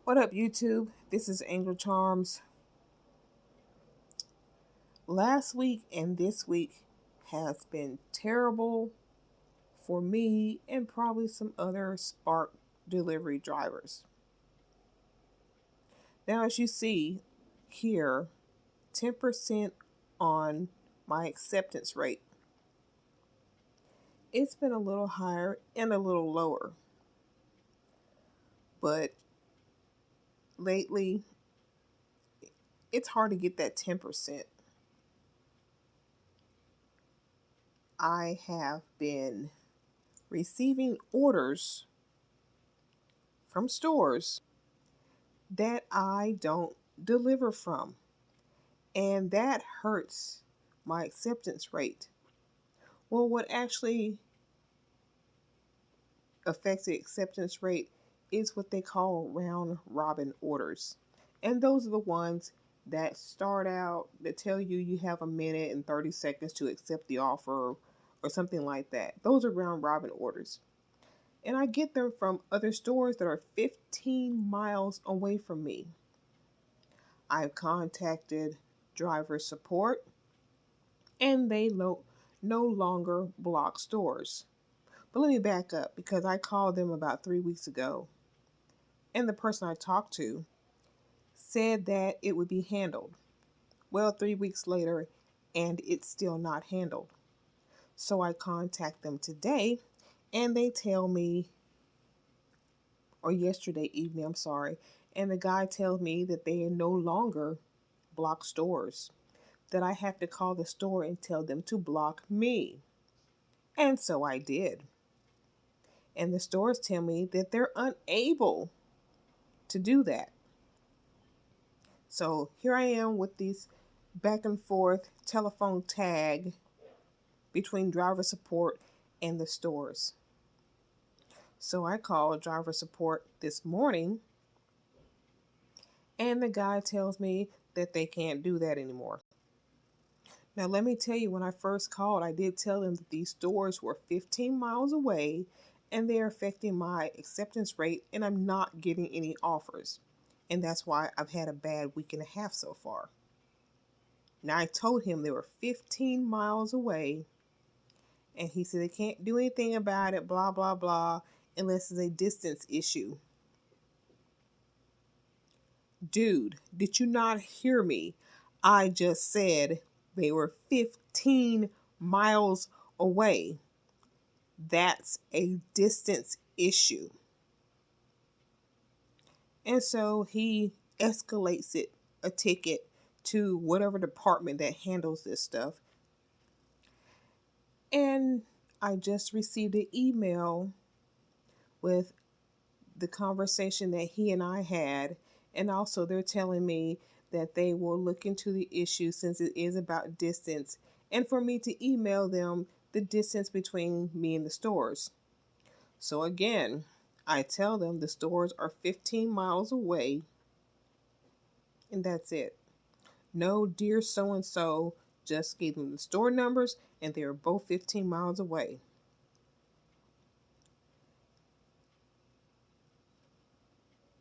What up, YouTube? This is Angel Charms. Last week and this week has been terrible for me and probably some other Spark delivery drivers. Now, as you see here, 10% on my acceptance rate. It's been a little higher and a little lower, but lately it's hard to get that 10%. I have been receiving orders from stores that I don't deliver from, and that hurts my acceptance rate. Well, what actually affects the acceptance rate is what they call round robin orders. And those are the ones that start out that tell you you have a minute and 30 seconds to accept the offer or something like that. Those are round robin orders. And I get them from other stores that are 15 miles away from me. I've contacted driver support and they no longer block stores. But let me back up because I called them about 3 weeks ago and the person I talked to said that it would be handled. Well, 3 weeks later and it's still not handled. So I contact them today and they tell me, or yesterday evening, I'm sorry, and the guy tells me that they no longer block stores, that I have to call the store and tell them to block me. And so I did. And the stores tell me that they're unable to do that. So here I am with these back and forth telephone tag between driver support and the stores. So I called driver support this morning and the guy tells me that they can't do that anymore. Now, let me tell you, when I first called, I did tell them that these stores were 15 miles away and they're affecting my acceptance rate, and I'm not getting any offers. And that's why I've had a bad week and a half so far. Now, I told him they were 15 miles away, and he said they can't do anything about it, blah, blah, blah, unless it's a distance issue. Dude, did you not hear me? I just said they were 15 miles away. That's a distance issue. And so he escalates it, a ticket, to whatever department that handles this stuff. And I just received an email with the conversation that he and I had. And also they're telling me that they will look into the issue since it is about distance, and for me to email them the distance between me and the stores. So again, I tell them the stores are 15 miles away, and that's it. No, dear so and so, just gave them the store numbers, and they are both 15 miles away.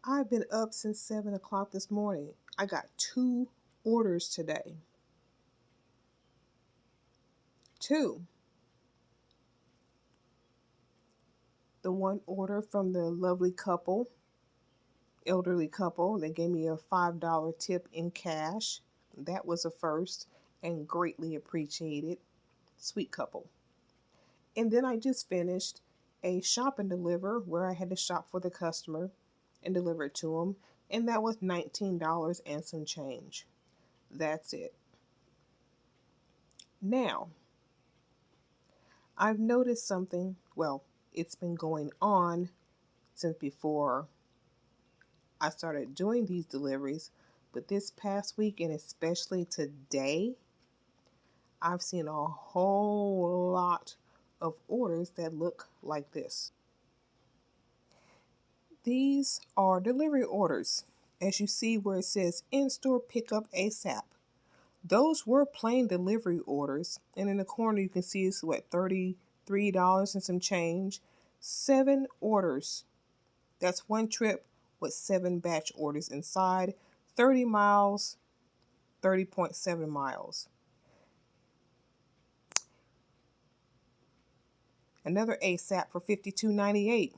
I've been up since 7 o'clock this morning. I got 2 orders today. 2. The one order from the lovely couple, elderly couple, they gave me a $5 tip in cash. That was a first and greatly appreciated. Sweet couple. And then I just finished a shop and deliver where I had to shop for the customer and deliver it to them, and that was $19 and some change. That's it. Now, I've noticed something. Well, it's been going on since before I started doing these deliveries, but this past week and especially today, I've seen a whole lot of orders that look like this. These are delivery orders, as you see where it says in-store pickup ASAP. Those were plain delivery orders, and in the corner you can see it's what, $33 and some change. 7 orders. That's one trip, with 7 batch orders inside, 30 miles, 30.7 miles. Another ASAP for $52.98,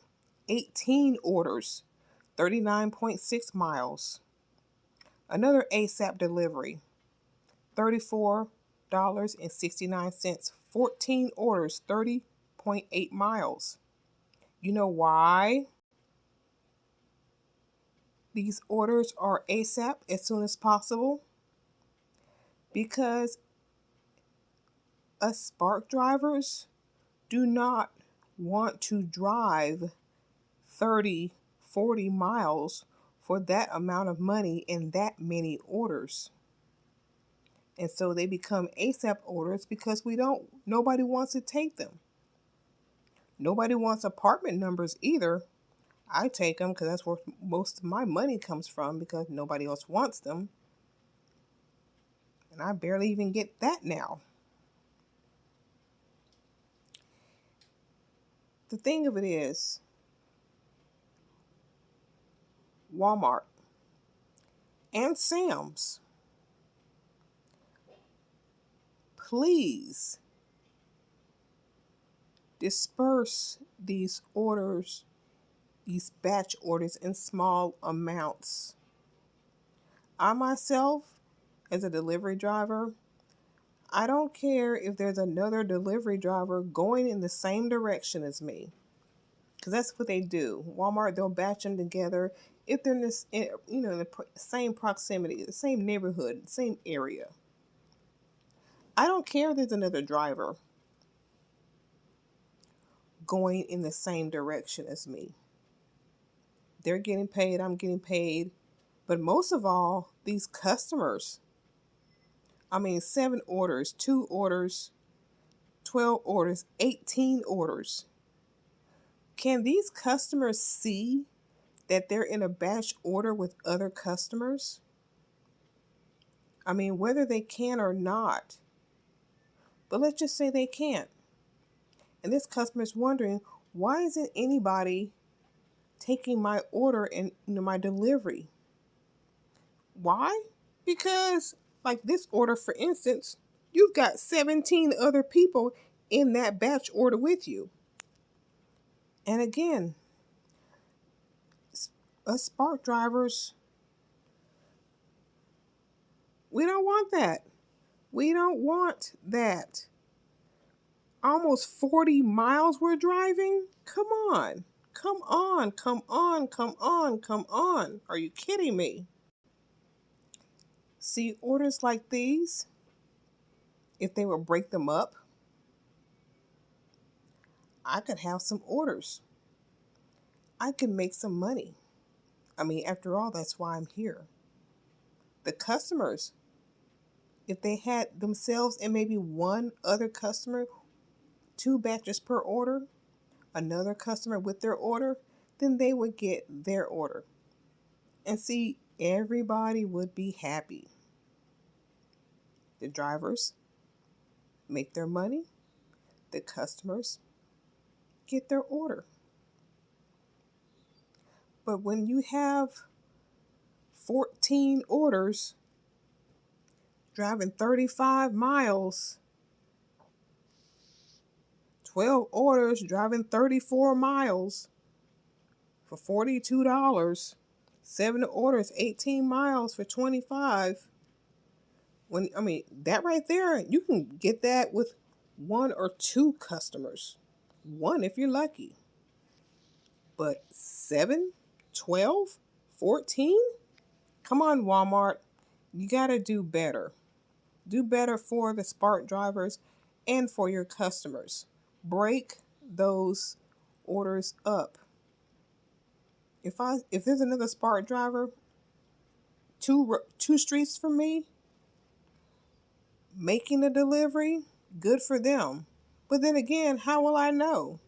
18 orders, 39.6 miles. Another ASAP delivery, $34.69, 14 orders, 30.8 miles. You know why these orders are ASAP, as soon as possible? Because us Spark drivers do not want to drive 30, 40 miles for that amount of money and that many orders. And so they become ASAP orders because nobody wants to take them. Nobody wants apartment numbers either. I take them because that's where most of my money comes from, because nobody else wants them. And I barely even get that now. The thing of it is, Walmart and Sam's, please disperse these orders, these batch orders, in small amounts. I myself, as a delivery driver, I don't care if there's another delivery driver going in the same direction as me, because that's what they do. Walmart, they'll batch them together if they're in this, in the same proximity, the same neighborhood, same area. I don't care if there's another driver going in the same direction as me. They're getting paid, I'm getting paid. But most of all, these customers, 7 orders, 2 orders, 12 orders, 18 orders. Can these customers see that they're in a batch order with other customers? Whether they can or not. But let's just say they can't. And this customer is wondering, why isn't anybody taking my order and my delivery? Why? Because, like this order, for instance, you've got 17 other people in that batch order with you. And again, us Spark drivers, we don't want that. We don't want that. Almost 40 miles we're driving? Come on. Come on, come on, come on, come on. Are you kidding me? See, orders like these, if they would break them up, I could have some orders. I could make some money. After all, that's why I'm here. The customers, if they had themselves and maybe one other customer, 2 batches per order, another customer with their order, then they would get their order. And see, everybody would be happy. The drivers make their money, the customers get their order. But when you have 14 orders driving 35 miles, 12 orders driving 34 miles for $42, 7 orders 18 miles for $25. That right there, you can get that with 1 or 2 customers. 1 if you're lucky. But 7, 12, 14? Come on, Walmart. You got to do better. Do better for the Spark drivers and for your customers. Break those orders up. If there's another Spark driver 2 streets from me making the delivery, good for them. But then again, how will I know?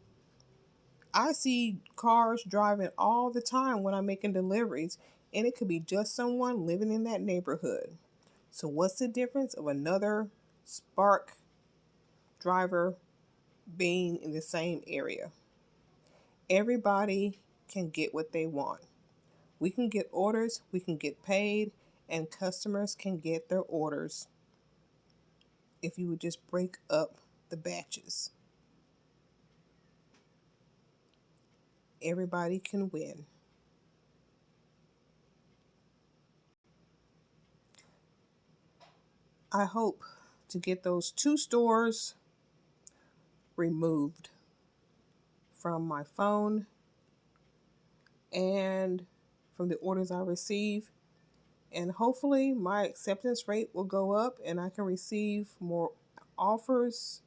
I see cars driving all the time when I'm making deliveries, and it could be just someone living in that neighborhood. So what's the difference of another Spark driver being in the same area? Everybody can get what they want. We can get orders, we can get paid, and customers can get their orders if you would just break up the batches. Everybody can win. I hope to get those 2 stores removed from my phone and from the orders I receive. And hopefully, my acceptance rate will go up and I can receive more offers,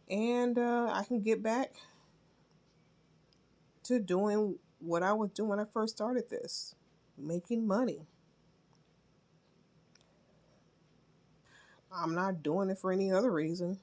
and I can get back to doing what I was doing when I first started this, making money. I'm not doing it for any other reason.